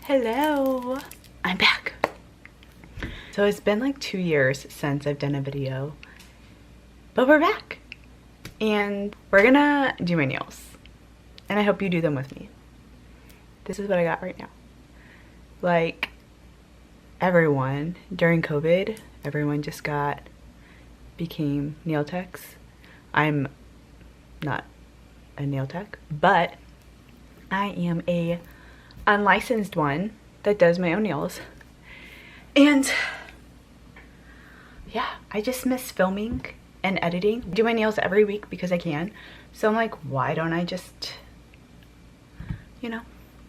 Hello, I'm back. So it's been like 2 years since I've done a video, but we're back and we're gonna do my nails, and I hope you do them with me. This is what I got right now. Like everyone during COVID, everyone just became nail techs. I'm not a nail tech, but I am a unlicensed one that does my own nails. And yeah, I just miss filming and editing. I do my nails every week because I can. So I'm like, why don't I just, you know,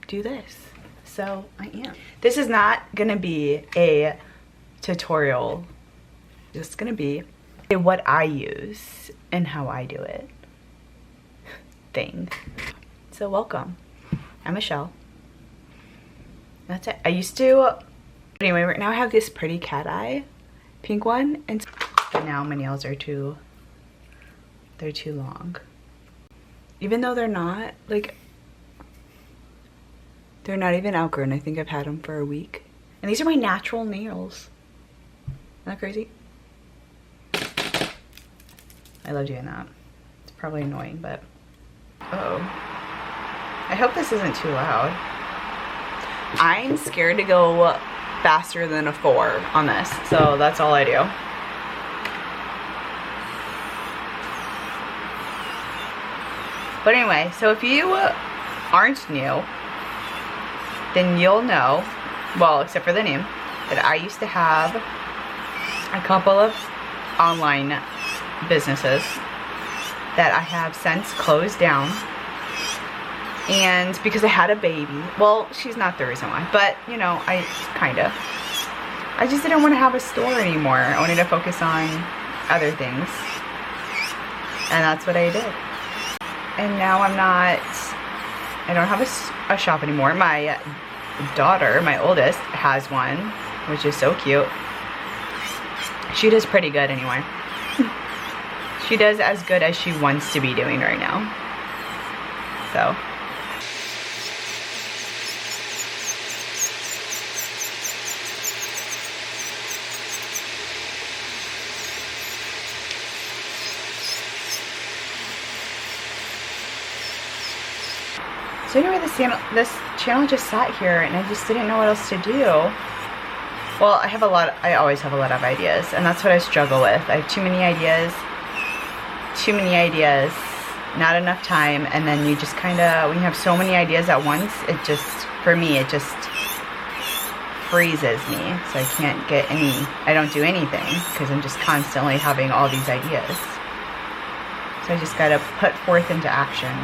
do this? So I am. This is not gonna be a tutorial. It's gonna be a what I use and how I do it thing. So welcome. I'm Michelle. That's it. I used to, anyway, right now I have this pretty cat eye pink one, and now my nails are they're too long. Even though they're not, like, they're not even outgrown. I think I've had them for a week. And these are my natural nails. Isn't that crazy? I love doing that. It's probably annoying, but, uh-oh. I hope this isn't too loud. I'm scared to go faster than a 4 on this, so that's all I do. But anyway, so if you aren't new, then you'll know, well, except for the name, that I used to have a couple of online businesses that I have since closed down. And because I had a baby, well, she's not the reason why, but you know, I just didn't want to have a store anymore. I wanted to focus on other things, and that's what I did. And now I don't have a shop anymore. My daughter, my oldest, has one, which is so cute. She does pretty good anyway. She does as good as she wants to be doing right now. So. So anyway, this channel just sat here and I just didn't know what else to do. Well, I always have a lot of ideas, and that's what I struggle with. I have too many ideas, not enough time, and then you just when you have so many ideas at once, for me, it just freezes me. So I don't do anything because I'm just constantly having all these ideas. So I just gotta put forth into action.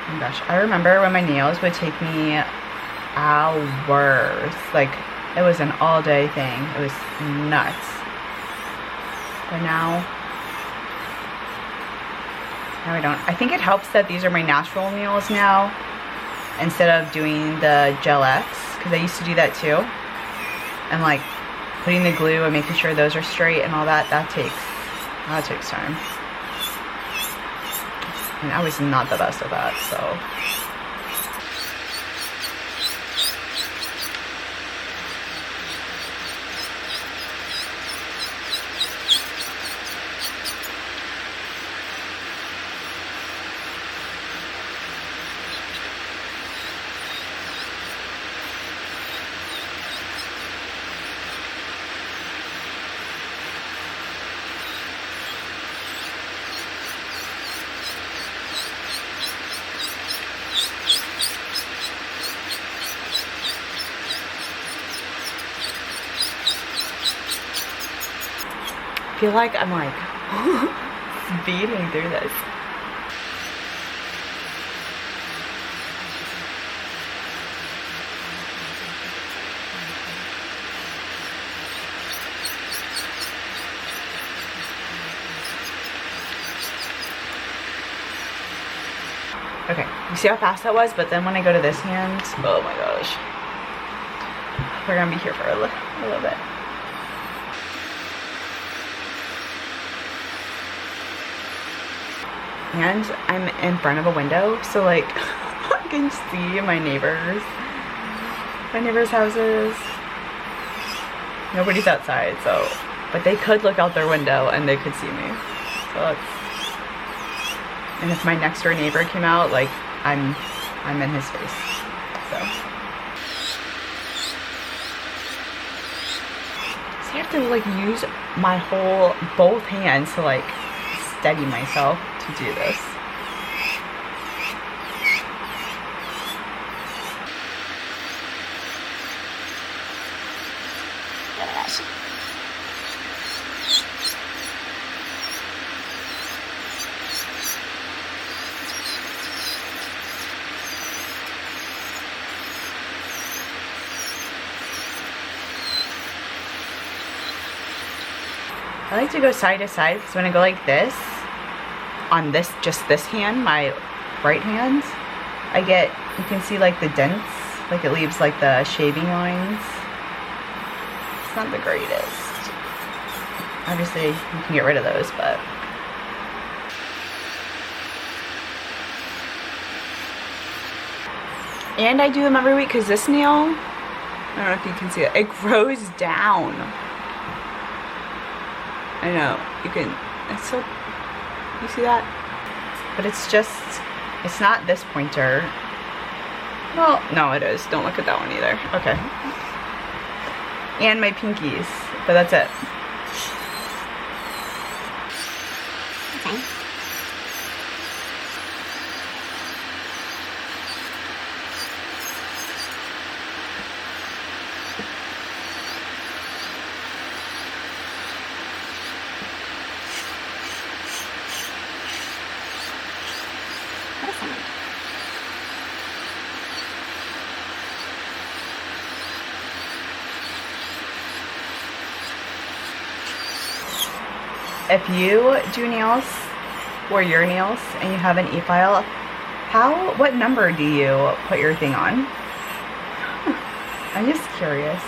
Oh my gosh, I remember when my nails would take me hours. Like, it was an all-day thing. It was nuts. But now I don't. I think it helps that these are my natural nails now instead of doing the Gel X, because I used to do that too. And like putting the glue and making sure those are straight and all that, that takes time. And I was not the best at that, so. I feel like I'm like speeding through this. Okay, you see how fast that was? But then when I go to this hand, oh my gosh. We're gonna be here for a little bit. and I'm in front of a window, so like I can see my neighbors' houses. Nobody's outside, so, but they could look out their window and they could see me. So that's, and if my next door neighbor came out, like I'm in his face. So I have to like use my both hands to like steady myself to do this. I like to go side to side because when I go like this, on this, just this hand, my right hand, you can see like the dents, like it leaves like the shaving lines. It's not the greatest. Obviously, you can get rid of those, but. And I do them every week because this nail, I don't know if you can see it, it grows down. I know, you can, it's so, you see that? But it's not this pointer. Well, no it is, don't look at that one either. Okay. And my pinkies, but that's it. Okay. If you do nails or your nails and you have an e-file, what number do you put your thing on? I'm just curious.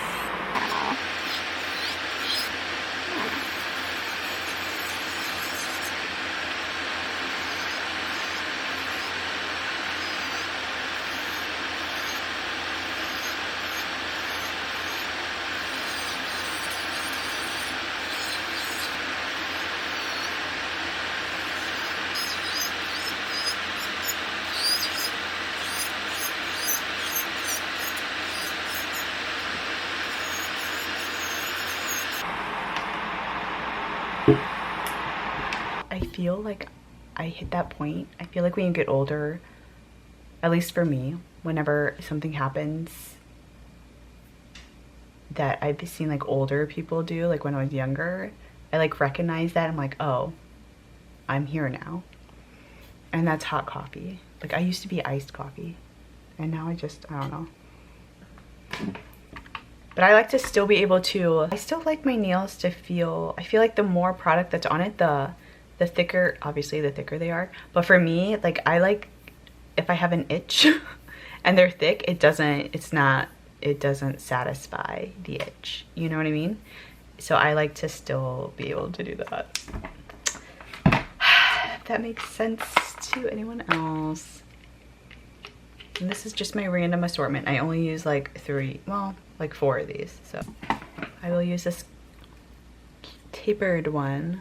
I feel like I hit that point. I feel like when you get older, at least for me, whenever something happens that I've seen like older people do, like when I was younger, I like recognize that. I'm like, oh, I'm here now. And that's hot coffee. Like I used to be iced coffee and now I don't know. But I like to still be able to, I still like my nails to feel, I feel like the more product that's on it, the thicker, obviously the thicker they are. But for me, like I like, if I have an itch and they're thick, it doesn't satisfy the itch. You know what I mean? So I like to still be able to do that. If that makes sense to anyone else. And this is just my random assortment. I only use like 4 of these. So I will use this tapered one.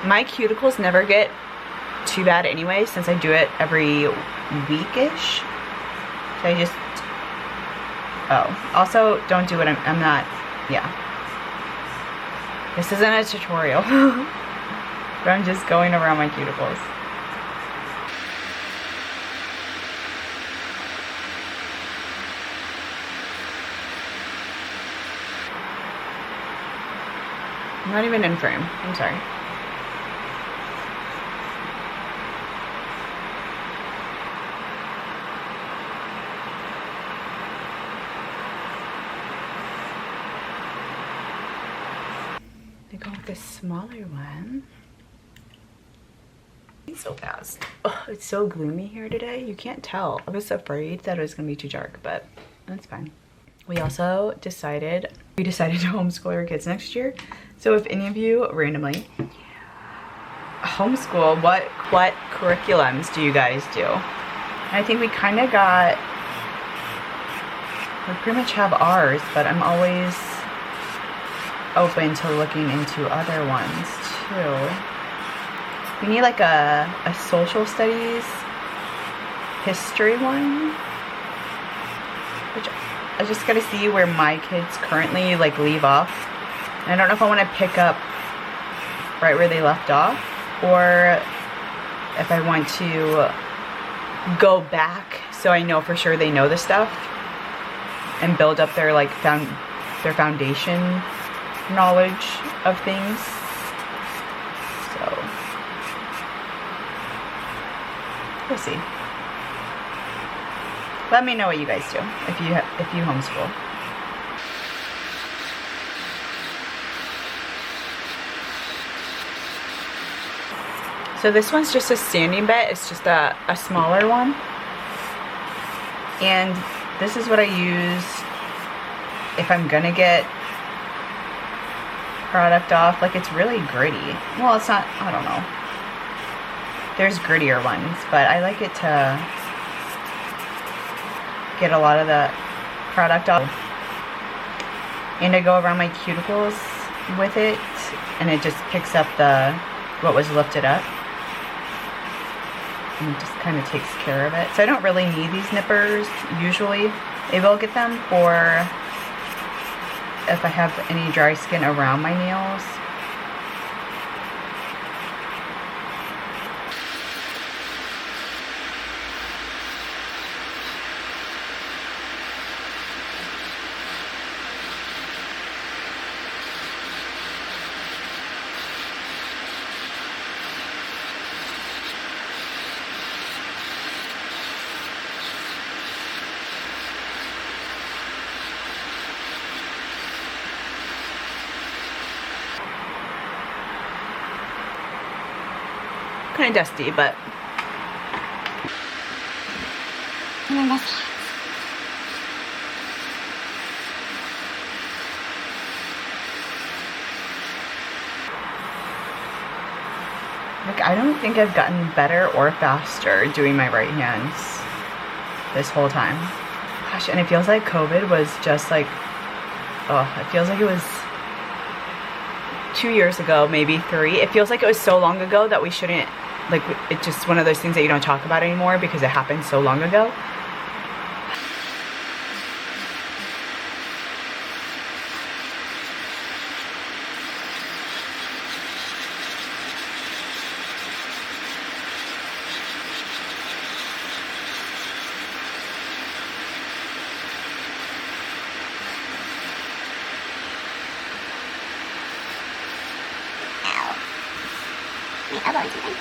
My cuticles never get too bad anyway, since I do it every week-ish. So I just, also don't do it, I'm not, yeah. This isn't a tutorial, but I'm just going around my cuticles. I'm not even in frame, I'm sorry. Go with this smaller one. So fast. Oh, it's so gloomy here today. You can't tell. I was afraid that it was gonna be too dark, but that's fine. We also decided to homeschool our kids next year. So if any of you randomly homeschool, what curriculums do you guys do? I think we kind of got, we pretty much have ours, but I'm always open to looking into other ones too. We need like a social studies history one, which I just gotta see where my kids currently like leave off. And I don't know if I want to pick up right where they left off, or if I want to go back so I know for sure they know the stuff and build up their like their foundation knowledge of things. So we'll see. Let me know what you guys do if you homeschool. So this one's just a standing bed. It's just a smaller one. And this is what I use if I'm gonna get product off. Like, it's really gritty. Well, it's not, I don't know. There's grittier ones, but I like it to get a lot of the product off. And I go around my cuticles with it, and it just picks up what was lifted up. And it just kind of takes care of it. So I don't really need these nippers usually. Maybe I'll get them for if I have any dry skin around my nails. Kind of dusty, but like, I don't think I've gotten better or faster doing my right hands this whole time. Gosh, and it feels like COVID was just like, oh, it feels like it was 2 years ago, maybe 3. It feels like it was so long ago that we shouldn't, like, it's just one of those things that you don't talk about anymore because it happened so long ago. My elbow or something.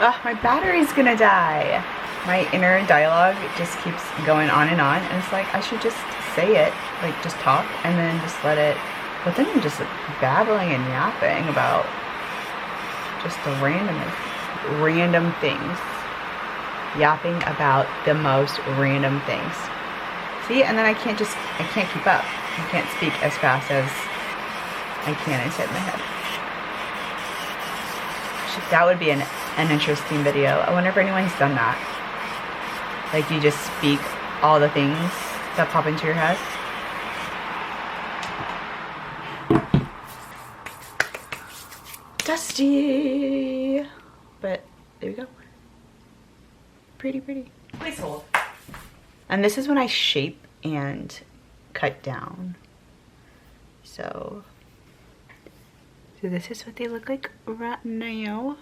Ugh, my battery's gonna die. My inner dialogue just keeps going on, and it's like, I should just say it, like, just talk, and then just let it, but then I'm just babbling and yapping about just the random things. Yapping about the most random things. See, and then I can't keep up. I can't speak as fast as I can inside my head. That would be an interesting video. I wonder if anyone's done that. Like, you just speak all the things that pop into your head. Dusty! But there we go. Pretty. Please hold. And this is when I shape and cut down. So this is what they look like right now.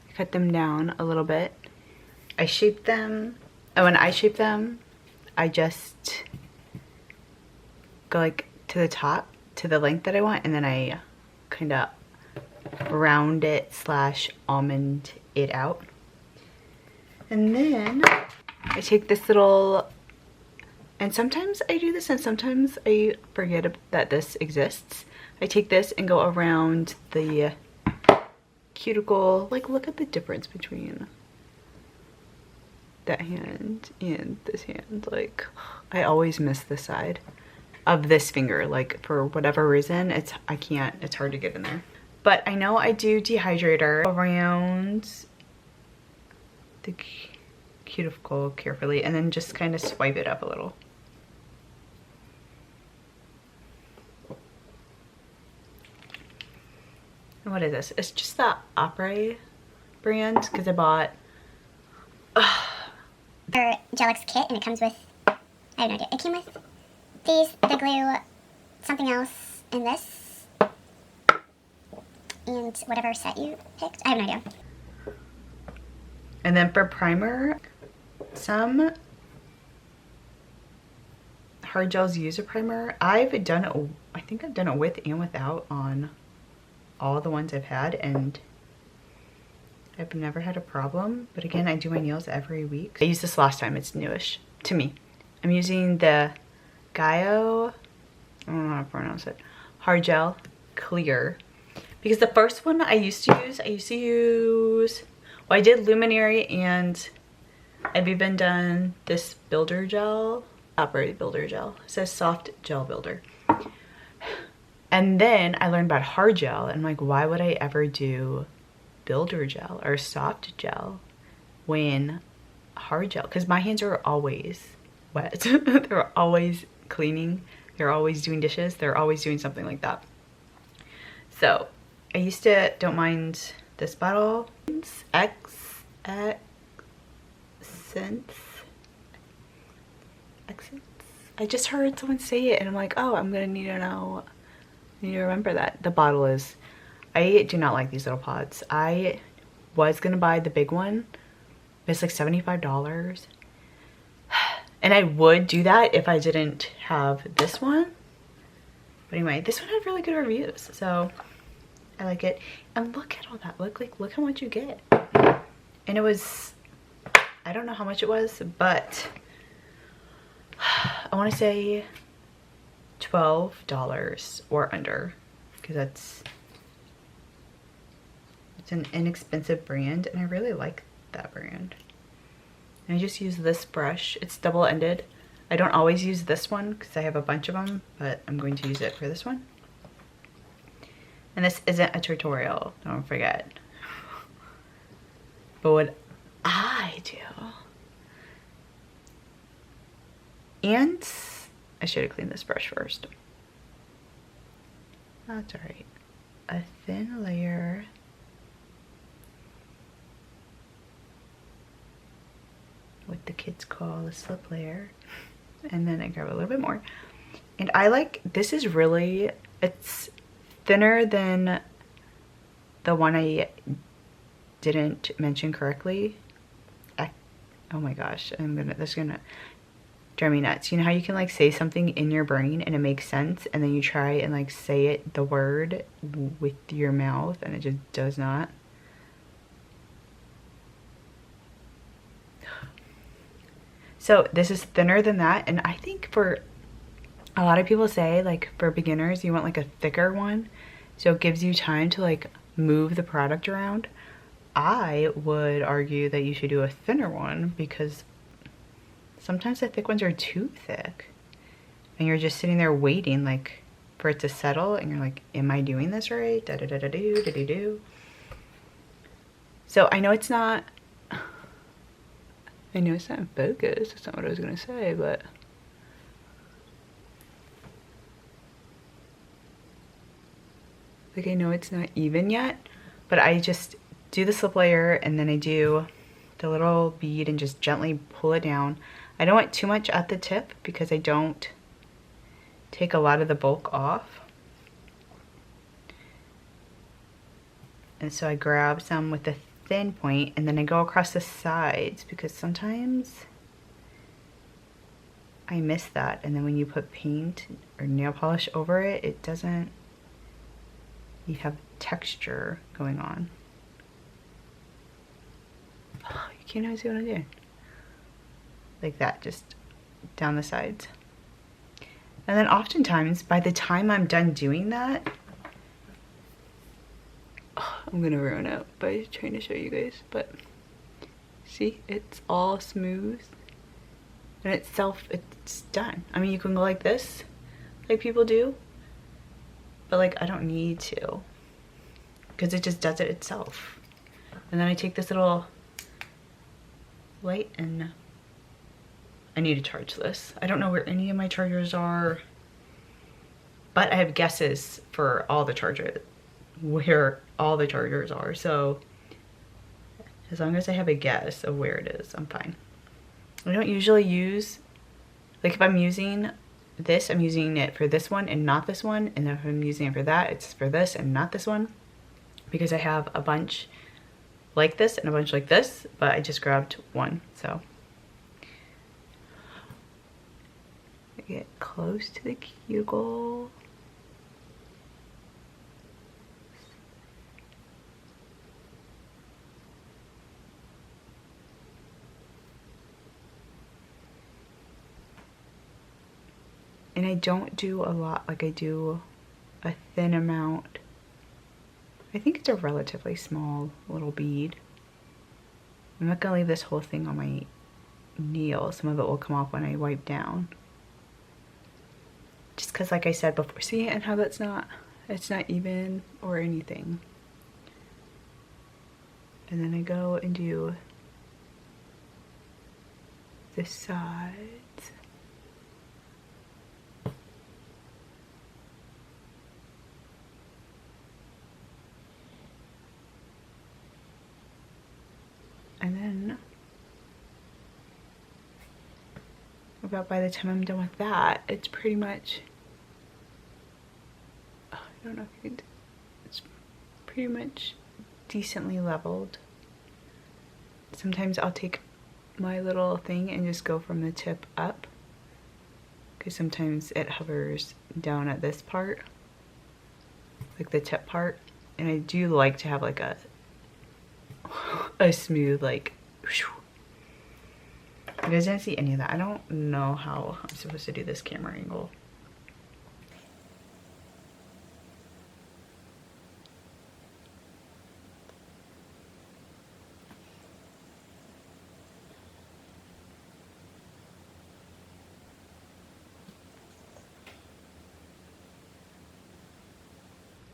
I cut them down a little bit. I shape them, and when I shape them, I just go like to the top, to the length that I want, and then I kind of round it / almond it out. And then I take this little And sometimes I do this and sometimes I forget that this exists. I take this and go around the cuticle. Like, look at the difference between that hand and this hand. Like, I always miss this side of this finger. Like, for whatever reason, it's hard to get in there. But I know I do dehydrator around the cuticle carefully and then just kind of swipe it up a little. And what is this? It's just the Opera brand because I bought Our Gelix kit, and it comes with, I have no idea. It came with these, the glue, something else, and this, and whatever set you picked. I have no idea. And then for primer, some hard gels use a primer. I've done it, I think I've done it with and without on all the ones I've had, and I've never had a problem. But again, I do my nails every week. I used this last time, it's newish to me. I'm using the Gaio, I don't know how to pronounce it, hard gel clear. Because the first one I used to use, well, I did Luminary, and I've even done this builder gel, Opera builder gel. It says soft gel builder. And then I learned about hard gel, and I'm like, why would I ever do builder gel or soft gel when hard gel? Because my hands are always wet. They're always cleaning. They're always doing dishes. They're always doing something like that. So I used to don't mind this bottle. Accents. I just heard someone say it and I'm like, oh, I'm gonna need to know. I need to remember that. The bottle is, I do not like these little pods. I was gonna buy the big one. It's like $75. And I would do that if I didn't have this one. But anyway, this one had really good reviews, so I like it. And look at all that. Look how much you get. And it was, I don't know how much it was, but I want to say $12 or under, because it's an inexpensive brand, and I really like that brand. And I just use this brush. It's double-ended. I don't always use this one because I have a bunch of them, but I'm going to use it for this one. And this isn't a tutorial, don't forget. But what I do, and I should have cleaned this brush first. That's all right. A thin layer. What the kids call a slip layer. And then I grab a little bit more. And I like, this is really, it's thinner than the one I didn't mention correctly. Oh my gosh, this is gonna drive me nuts. You know how you can like say something in your brain and it makes sense, and then you try and like say it, the word, with your mouth, and it just does not? So this is thinner than that, and I think for a lot of people say like for beginners you want like a thicker one, so it gives you time to like move the product around. I would argue that you should do a thinner one because sometimes the thick ones are too thick and you're just sitting there waiting like for it to settle, and you're like, am I doing this right? Da da da da do da do do. So I know it's not in focus. That's not what I was gonna say, but like I know it's not even yet, but I just do the slip layer and then I do the little bead and just gently pull it down. I don't want too much at the tip because I don't take a lot of the bulk off. And so I grab some with the thin point and then I go across the sides because sometimes I miss that, and then when you put paint or nail polish over it, it doesn't, you have texture going on. Oh, you can't even see what I'm doing. Like that, just down the sides. And then oftentimes, by the time I'm done doing that, I'm gonna ruin it by trying to show you guys, but see, it's all smooth and it's done. I mean, you can go like this, like people do, but like I don't need to, because it just does it itself. And then I take this little light and I need to charge this. I don't know where any of my chargers are, but I have guesses for all the chargers, where all the chargers are. So as long as I have a guess of where it is, I'm fine. I don't usually use, like if I'm using this, I'm using it for this one and not this one. And if I'm using it for that, it's for this and not this one. Because I have a bunch like this and a bunch like this, but I just grabbed one, so. I get close to the cuticle. And I don't do a lot, like I do a thin amount. I think it's a relatively small little bead. I'm not gonna leave this whole thing on my nail. Some of it will come off when I wipe down. Just cause like I said before, see, and how that's not, it's not even or anything. And then I go and do this side. And then about by the time I'm done with that, it's pretty much, I don't know if you can, it's pretty much decently leveled. Sometimes I'll take my little thing and just go from the tip up, because sometimes it hovers down at this part, like the tip part, and I do like to have like a smooth, like, you guys didn't see any of that. I don't know how I'm supposed to do this camera angle.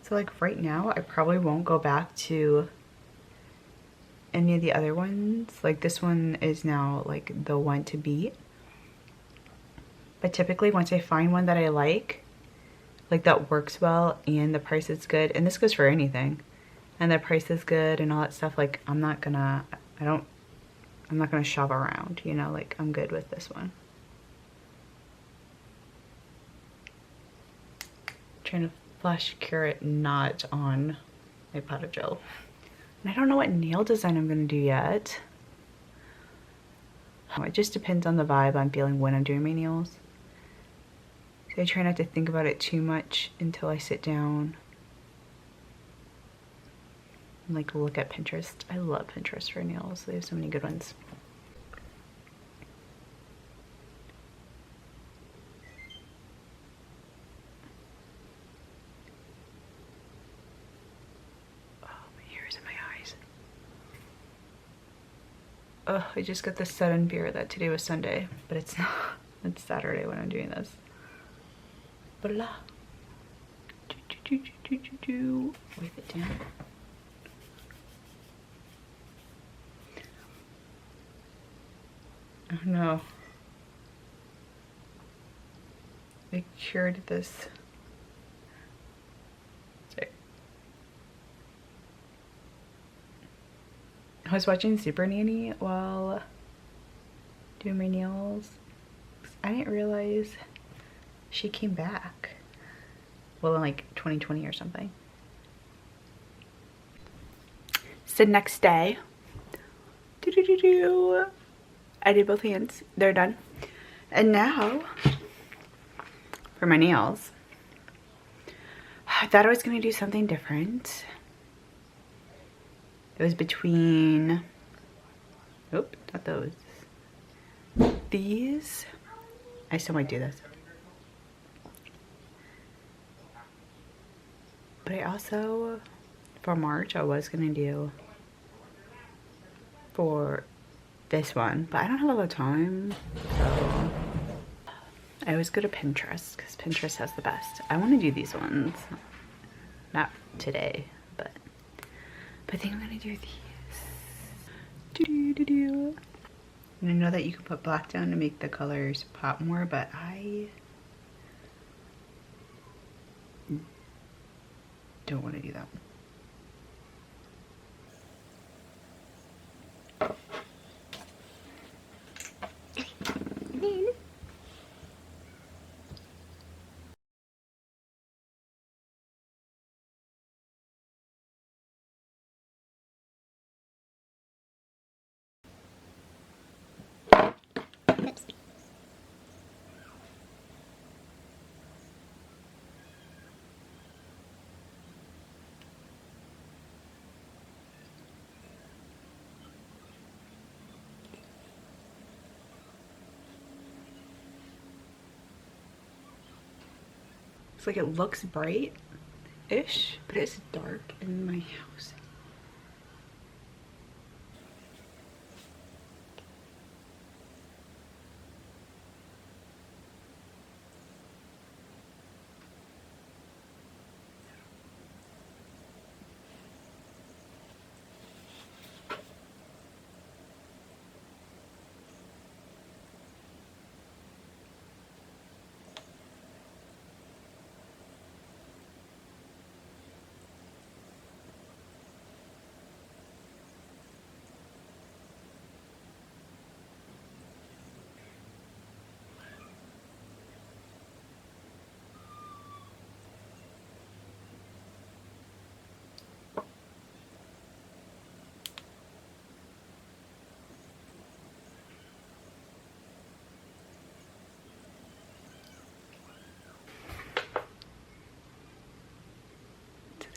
So like right now, I probably won't go back to any of the other ones. Like this one is now like the one to beat. But typically once I find one that I like that works well and the price is good, and this goes for anything, and the price is good and all that stuff, like I'm not gonna shop around, you know, like I'm good with this one. Trying to flush carrot not on my pot of gel. And I don't know what nail design I'm gonna do yet. It just depends on the vibe I'm feeling when I'm doing my nails. So I try not to think about it too much until I sit down and like look at Pinterest. I love Pinterest for nails. They have so many good ones. Oh, I just got this sudden fear that today was Sunday, but it's not. It's Saturday when I'm doing this. Blah. Wipe it down. Oh no. I cured this. Sorry. I was watching Super Nanny while doing my nails. I didn't realize she came back. Well, in like 2020 or something. It's the next day. I did both hands. They're done. And now, for my nails, I thought I was going to do something different. It was between, nope, not those. These I still might do this. But I also, for March, I was gonna do for this one, but I don't have a lot of time, so I always go to Pinterest because Pinterest has the best. I want to do these ones, not today, but I think I'm gonna do these. And I know that you can put black down to make the colors pop more, but I don't want to do that. Oops. It's like it looks bright-ish, but it's dark in my house.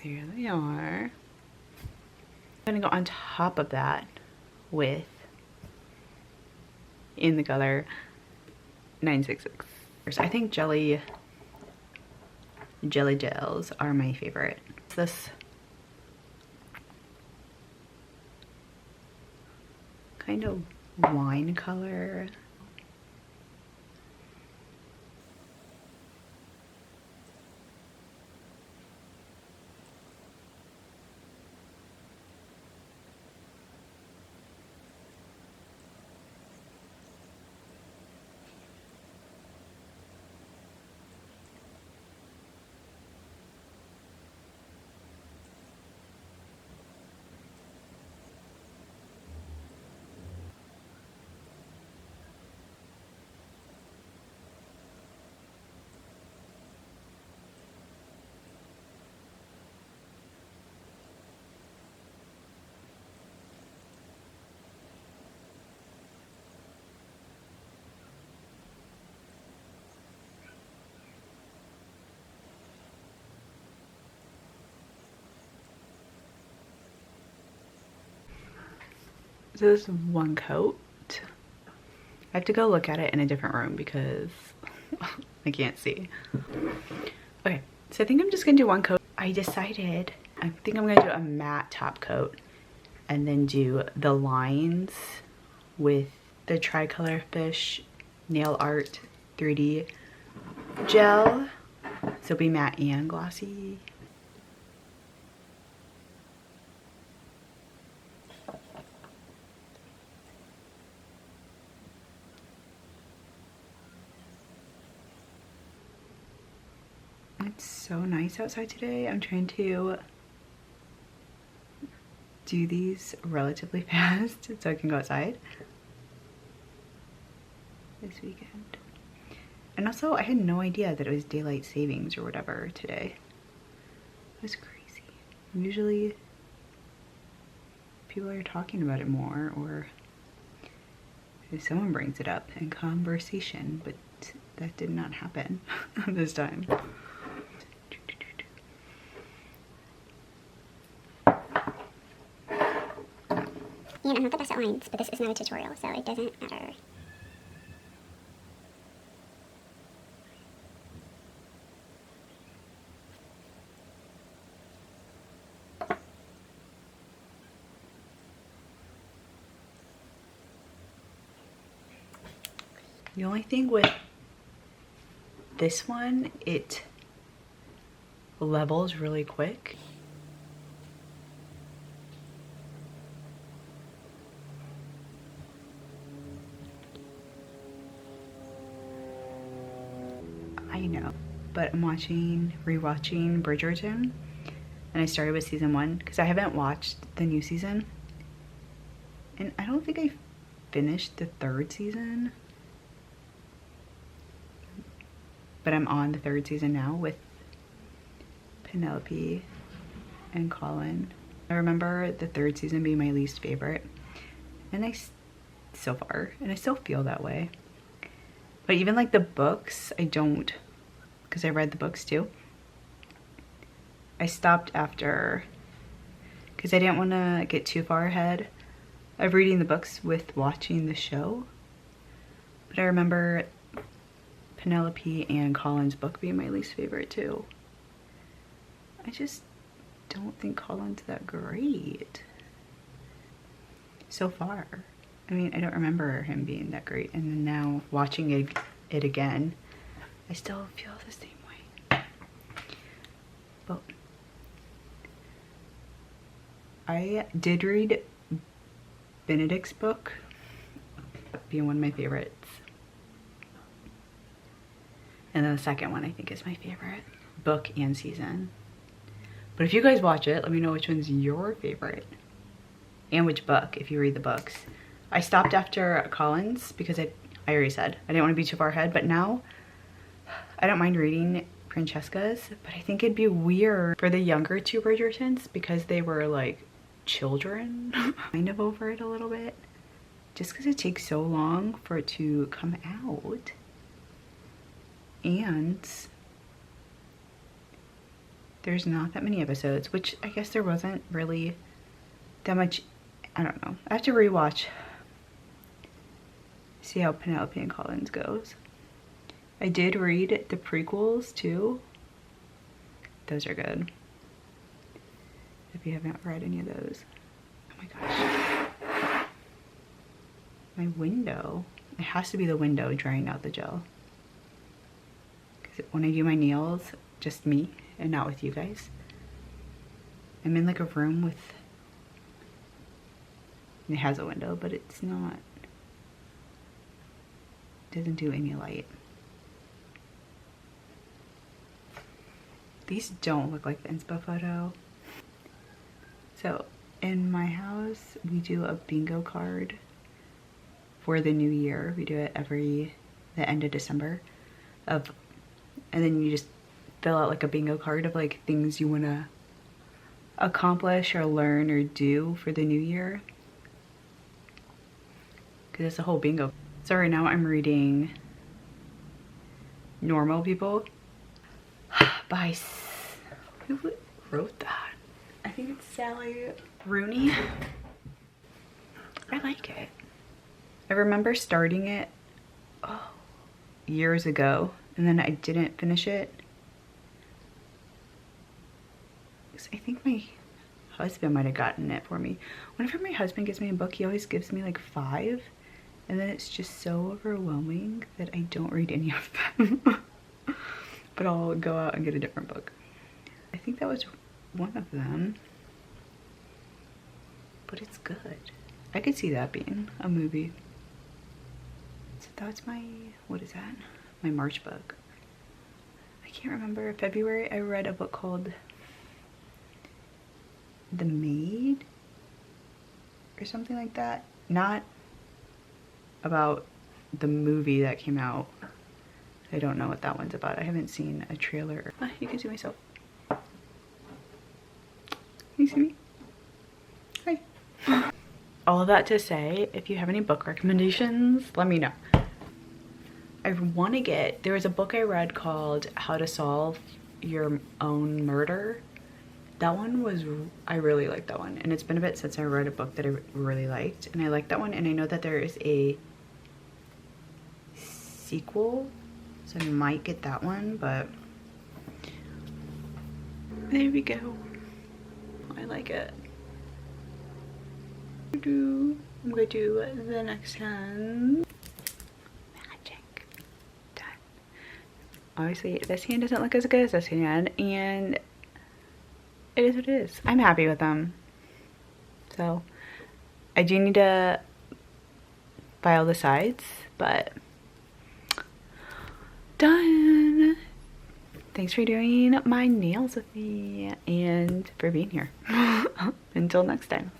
There they are. I'm gonna go on top of that with, in the color 966. I think jelly gels are my favorite. It's this kind of wine color. So this is one coat. I have to go look at it in a different room because I can't see. Okay, so I think I'm just gonna do one coat. I decided, I think I'm gonna do a matte top coat and then do the lines with the Tricolor Fish Nail Art 3D gel. So it'll be matte and glossy. It's so nice outside today. I'm trying to do these relatively fast so I can go outside this weekend. And also, I had no idea that it was daylight savings or whatever today. It was crazy. Usually people are talking about it more, or if someone brings it up in conversation, but that did not happen this time. And I'm not the best at lines, but this is not a tutorial, so it doesn't matter. The only thing with this one, it levels really quick. I know, but I'm rewatching Bridgerton, and I started with season 1 because I haven't watched the new season, and I don't think I finished the 3rd season, but I'm on the 3rd season now with Penelope and Colin. I remember the 3rd season being my least favorite, and so far, and I still feel that way. But even like the books, I don't, because I read the books too. I stopped after, because I didn't want to get too far ahead of reading the books with watching the show. But I remember Penelope and Colin's book being my least favorite too. I just don't think Colin's that great so far. I mean, I don't remember him being that great, and then now watching it again, I still feel the same way. But I did read Benedict's book, being one of my favorites. And then the second one I think is my favorite book and season. But if you guys watch it, let me know which one's your favorite and which book if you read the books. I stopped after Colin's because I already said I didn't want to be too far ahead, but now I don't mind reading Francesca's, but I think it'd be weird for the younger two Bridgertons because they were like children kind of over it a little bit, just because it takes so long for it to come out. And there's not that many episodes, which I guess there wasn't really that much. I don't know, I have to rewatch, see how Penelope and Colin's goes. I did read the prequels too. Those are good if you haven't read any of those. Oh my gosh, my window, it has to be the window drying out the gel, because when I do my nails, just me and not with you guys, I'm in like a room with, it has a window, but it's not, doesn't do any light. These don't look like the inspo photo. So in my house, we do a bingo card for the new year. We do it the end of December and then you just fill out like a bingo card of like things you want to accomplish or learn or do for the new year. Because it's a whole bingo. So right now I'm reading Normal People by, who wrote that? I think it's Sally Rooney. I like it. I remember starting it years ago, and then I didn't finish it. I think my husband might have gotten it for me. Whenever my husband gives me a book, he always gives me like 5, and then it's just so overwhelming that I don't read any of them. But I'll go out and get a different book. I think that was one of them, but it's good. I could see that being a movie. So that's my, what is that? My March book. I can't remember. February I read a book called The Maid or something like that. Not about the movie that came out. I don't know what that one's about. I haven't seen a trailer. You can see myself. Can you see me? Hi. All of that to say, if you have any book recommendations, let me know. I want to get, there was a book I read called How to Solve Your Own Murder. That one was, I really liked that one. And it's been a bit since I read a book that I really liked. And I liked that one. And I know that there is a sequel, so I might get that one, but there we go. I like it. I'm going to do the next hand. Magic. obviously this hand doesn't look as good as this hand, and it is what it is. I'm happy with them. So I do need to file the sides, but done. Thanks for doing my nails with me and for being here. Until next time.